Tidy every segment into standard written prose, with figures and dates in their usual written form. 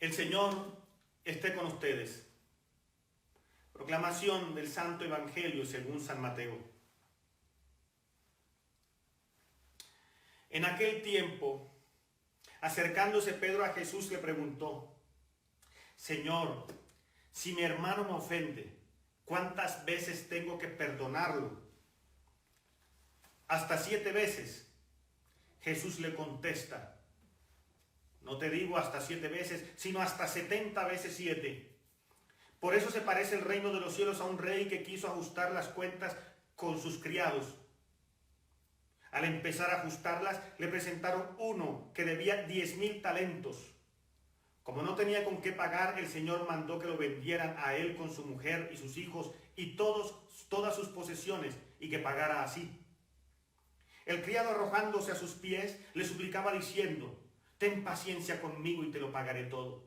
El Señor esté con ustedes. Proclamación del Santo Evangelio según San Mateo. En aquel tiempo, acercándose Pedro a Jesús, le preguntó: Señor, si mi hermano me ofende, ¿cuántas veces tengo que perdonarlo? ¿Hasta 7 veces? Jesús le contesta: no te digo hasta 7 veces, sino hasta 70 veces 7. Por eso se parece el reino de los cielos a un rey que quiso ajustar las cuentas con sus criados. Al empezar a ajustarlas, le presentaron uno que debía 10,000 talentos. Como no tenía con qué pagar, el Señor mandó que lo vendieran a él con su mujer y sus hijos y todas sus posesiones, y que pagara así. El criado, arrojándose a sus pies, le suplicaba diciendo: ten paciencia conmigo y te lo pagaré todo.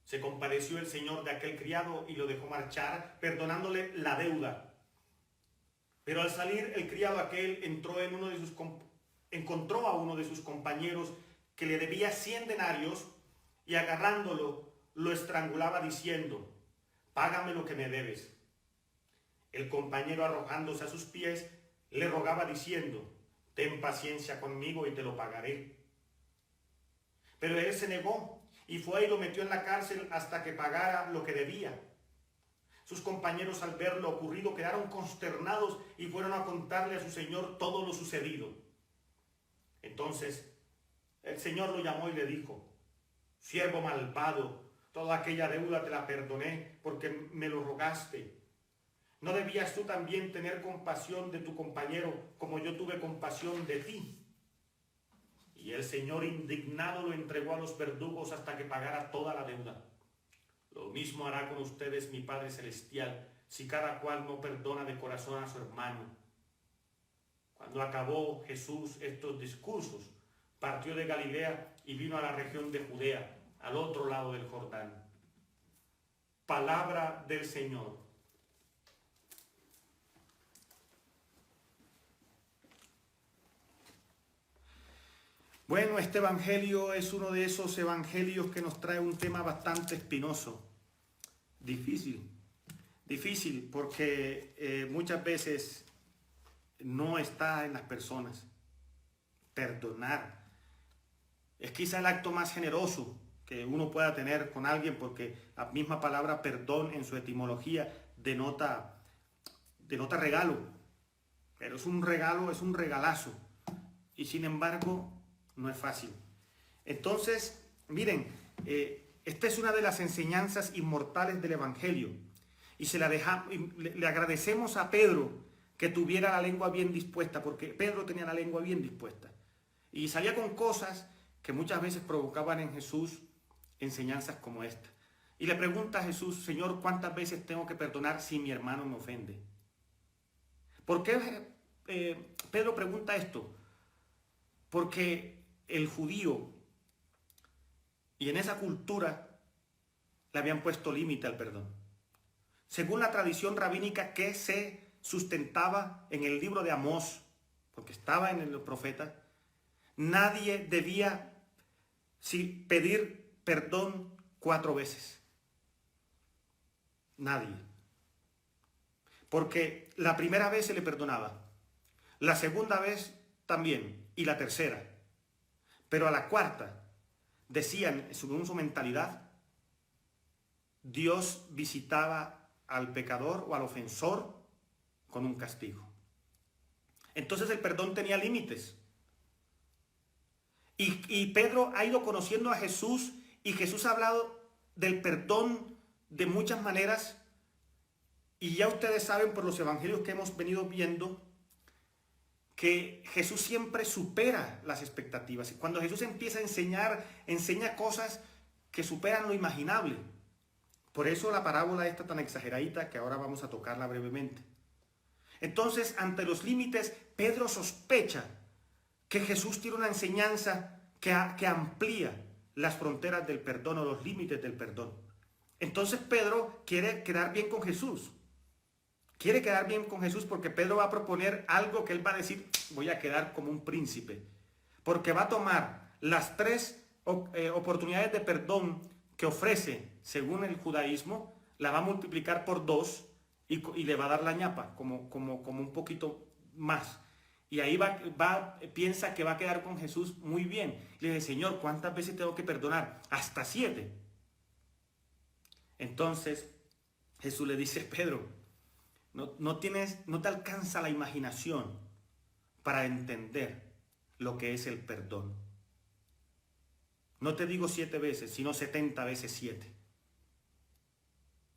Se compadeció el Señor de aquel criado y lo dejó marchar, perdonándole la deuda. Pero al salir el criado aquel encontró a uno de sus compañeros que le debía 100 denarios, y agarrándolo lo estrangulaba diciendo: págame lo que me debes. El compañero, arrojándose a sus pies, le rogaba diciendo: ten paciencia conmigo y te lo pagaré. Pero él se negó y fue y lo metió en la cárcel hasta que pagara lo que debía. Sus compañeros, al ver lo ocurrido, quedaron consternados y fueron a contarle a su señor todo lo sucedido. Entonces el Señor lo llamó y le dijo: siervo malvado, toda aquella deuda te la perdoné porque me lo rogaste. ¿No debías tú también tener compasión de tu compañero como yo tuve compasión de ti? Y el Señor, indignado, lo entregó a los verdugos hasta que pagara toda la deuda. Lo mismo hará con ustedes mi Padre Celestial, si cada cual no perdona de corazón a su hermano. Cuando acabó Jesús estos discursos, partió de Galilea y vino a la región de Judea, al otro lado del Jordán. Palabra del Señor. Bueno, este evangelio es uno de esos evangelios que nos trae un tema bastante espinoso, difícil porque muchas veces no está en las personas. Perdonar es quizá el acto más generoso que uno pueda tener con alguien, porque la misma palabra perdón en su etimología denota regalo, pero es un regalo, es un regalazo, y sin embargo no es fácil. Entonces, miren, esta es una de las enseñanzas inmortales del Evangelio, y le agradecemos a Pedro que tuviera la lengua bien dispuesta, porque Pedro tenía la lengua bien dispuesta y salía con cosas que muchas veces provocaban en Jesús enseñanzas como esta. Y le pregunta a Jesús: Señor, ¿cuántas veces tengo que perdonar si mi hermano me ofende? ¿Por qué Pedro pregunta esto? Porque el judío, y en esa cultura, le habían puesto límite al perdón. Según la tradición rabínica que se sustentaba en el libro de Amós, porque estaba en el profeta, nadie debía pedir perdón 4 veces. Nadie. Porque la primera vez se le perdonaba, la segunda vez también, y la tercera. Pero a la cuarta, decían, según su mentalidad, Dios visitaba al pecador o al ofensor con un castigo. Entonces el perdón tenía límites. Y Pedro ha ido conociendo a Jesús, y Jesús ha hablado del perdón de muchas maneras. Y ya ustedes saben por los evangelios que hemos venido viendo que Jesús siempre supera las expectativas. Y cuando Jesús empieza a enseñar, enseña cosas que superan lo imaginable. Por eso la parábola esta tan exageradita, que ahora vamos a tocarla brevemente. Entonces, ante los límites, Pedro sospecha que Jesús tiene una enseñanza que amplía las fronteras del perdón o los límites del perdón. Entonces Pedro quiere quedar bien con Jesús. Quiere quedar bien con Jesús porque Pedro va a proponer algo que él va a decir: voy a quedar como un príncipe. Porque va a tomar las 3 oportunidades de perdón que ofrece, según el judaísmo, la va a multiplicar por 2 y le va a dar la ñapa, como un poquito más. Y ahí piensa que va a quedar con Jesús muy bien. Le dice, Señor, ¿cuántas veces tengo que perdonar? Hasta 7. Entonces Jesús le dice, Pedro, no te alcanza la imaginación para entender lo que es el perdón. No te digo 7 veces, sino 70 veces 7.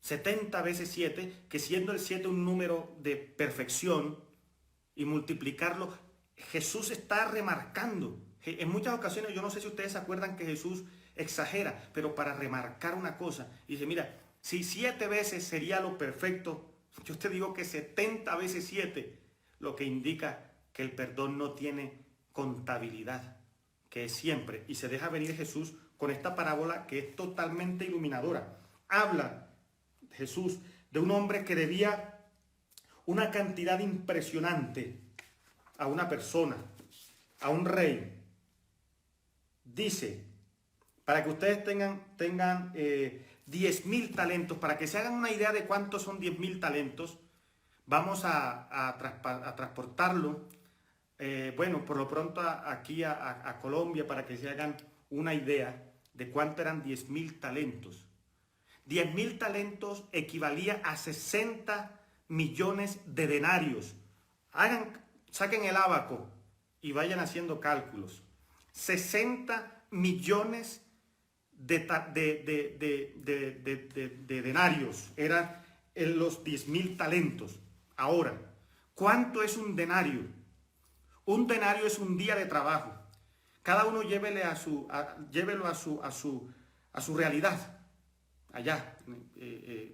70 veces 7, que siendo el 7 un número de perfección y multiplicarlo, Jesús está remarcando. En muchas ocasiones, yo no sé si ustedes se acuerdan que Jesús exagera, pero para remarcar una cosa, dice, mira, si 7 veces sería lo perfecto, yo te digo que 70 veces 7, lo que indica que el perdón no tiene contabilidad, que es siempre. Y se deja venir Jesús con esta parábola que es totalmente iluminadora. Habla Jesús de un hombre que debía una cantidad impresionante a una persona, a un rey. Dice, para que ustedes tengan 10.000 talentos, para que se hagan una idea de cuántos son 10.000 talentos, vamos a transportarlo, bueno, por lo pronto aquí a Colombia, para que se hagan una idea de cuánto eran 10.000 talentos. 10.000 talentos equivalía a 60 millones de denarios. Saquen el ábaco y vayan haciendo cálculos. 60 millones de denarios eran los 10.000 talentos. Ahora, ¿cuánto es un denario? Un denario es un día de trabajo. Cada uno llévelo a su realidad. Allá,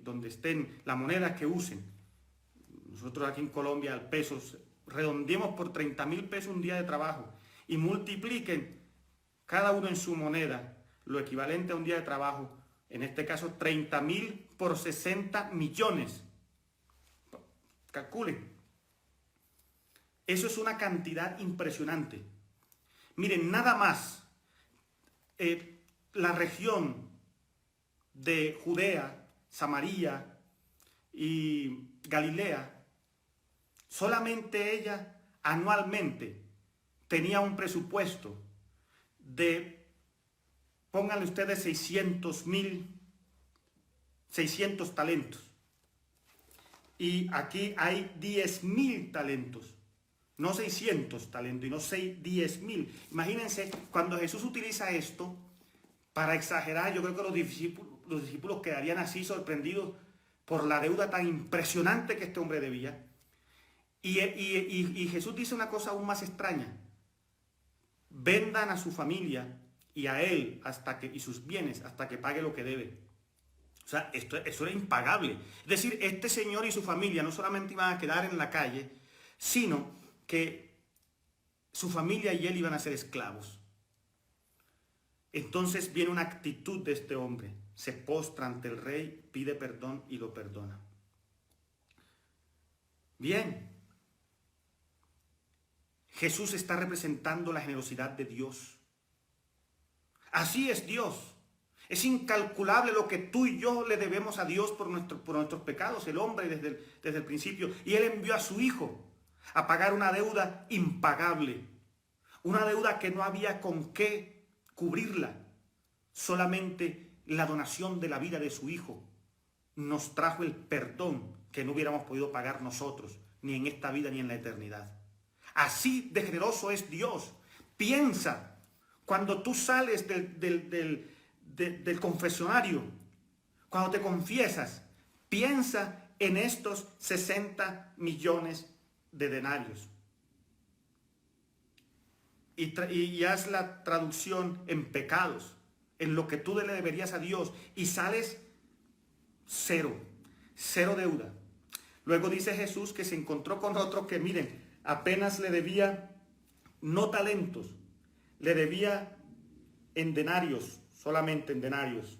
donde estén, la moneda que usen. Nosotros aquí en Colombia, al peso, redondeemos por 30.000 pesos un día de trabajo y multipliquen cada uno en su moneda lo equivalente a un día de trabajo, en este caso 30.000 por 60 millones. Calculen. Eso es una cantidad impresionante. Miren, nada más la región de Judea, Samaria y Galilea, solamente ella anualmente tenía un presupuesto de, pónganle ustedes 600 talentos. Y aquí hay 10.000 talentos. No 600 talentos, y no 10.000. Imagínense, cuando Jesús utiliza esto, para exagerar, yo creo que los discípulos quedarían así sorprendidos por la deuda tan impresionante que este hombre debía. Y Jesús dice una cosa aún más extraña. Vendan a su familia y a él y sus bienes hasta que pague lo que debe. O sea, eso era impagable. Es decir, este señor y su familia no solamente iban a quedar en la calle, sino que su familia y él iban a ser esclavos. Entonces viene una actitud de este hombre. Se postra ante el rey, pide perdón y lo perdona. Bien. Jesús está representando la generosidad de Dios. Así es Dios. Es incalculable lo que tú y yo le debemos a Dios por nuestros pecados, el hombre desde el principio. Y Él envió a su Hijo a pagar una deuda impagable. Una deuda que no había con qué cubrirla. Solamente la donación de la vida de su Hijo nos trajo el perdón que no hubiéramos podido pagar nosotros, ni en esta vida ni en la eternidad. Así de generoso es Dios. Piensa, cuando tú sales del confesionario, cuando te confiesas, piensa en estos 60 millones de denarios. Y haz la traducción en pecados, en lo que tú le deberías a Dios, y sales cero deuda. Luego dice Jesús que se encontró con otro que, miren, apenas le debía, no talentos, le debía en denarios, solamente en denarios.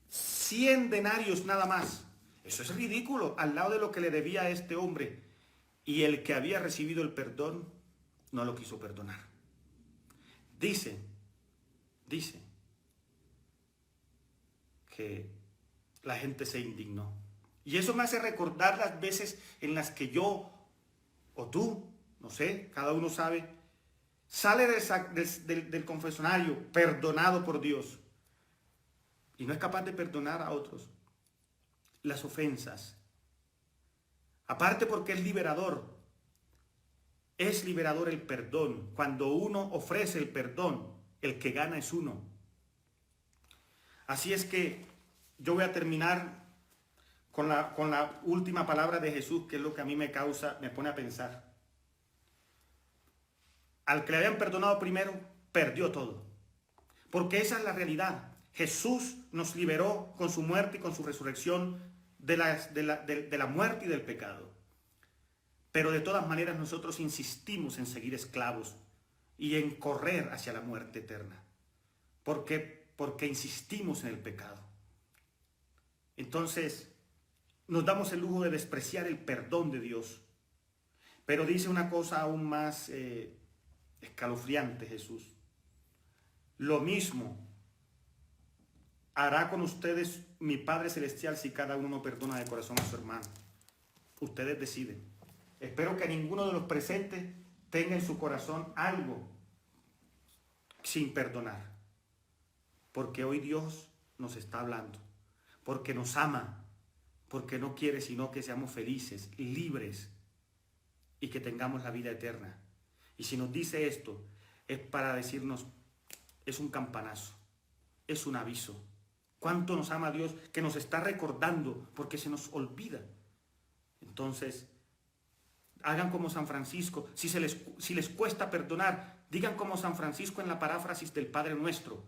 100 denarios nada más. Eso es ridículo al lado de lo que le debía a este hombre. Y el que había recibido el perdón no lo quiso perdonar. Dice que la gente se indignó. Y eso me hace recordar las veces en las que yo, o tú, no sé, cada uno sabe, sale del confesionario perdonado por Dios y no es capaz de perdonar a otros las ofensas. Aparte porque es liberador el perdón. Cuando uno ofrece el perdón, el que gana es uno. Así es que yo voy a terminar con la última palabra de Jesús, que es lo que a mí me pone a pensar. Al que le habían perdonado primero, perdió todo. Porque esa es la realidad. Jesús nos liberó con su muerte y con su resurrección de la muerte y del pecado. Pero de todas maneras nosotros insistimos en seguir esclavos y en correr hacia la muerte eterna. Porque insistimos en el pecado. Entonces, nos damos el lujo de despreciar el perdón de Dios. Pero dice una cosa aún más escalofriante Jesús. Lo mismo hará con ustedes mi Padre Celestial si cada uno perdona de corazón a su hermano. Ustedes deciden. Espero que ninguno de los presentes tenga en su corazón algo sin perdonar. Porque hoy Dios nos está hablando. Porque nos ama. Porque no quiere sino que seamos felices, libres y que tengamos la vida eterna. Y si nos dice esto, es para decirnos, es un campanazo, es un aviso. ¿Cuánto nos ama Dios que nos está recordando porque se nos olvida? Entonces, hagan como San Francisco. Si les cuesta perdonar, digan como San Francisco en la paráfrasis del Padre Nuestro.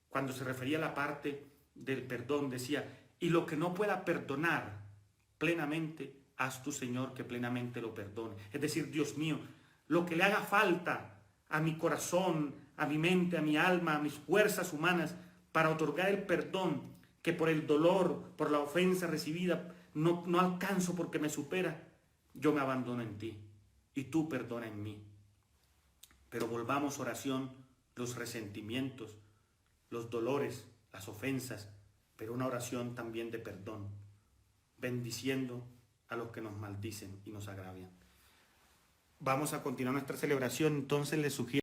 Cuando se refería a la parte del perdón, decía, y lo que no pueda perdonar plenamente, haz tu Señor que plenamente lo perdone. Es decir, Dios mío, lo que le haga falta a mi corazón, a mi mente, a mi alma, a mis fuerzas humanas, para otorgar el perdón que por el dolor, por la ofensa recibida, no alcanzo porque me supera, yo me abandono en ti y tú perdona en mí. Pero volvamos oración, los resentimientos, los dolores, las ofensas, pero una oración también de perdón, bendiciendo a los que nos maldicen y nos agravian. Vamos a continuar nuestra celebración, entonces les sugiero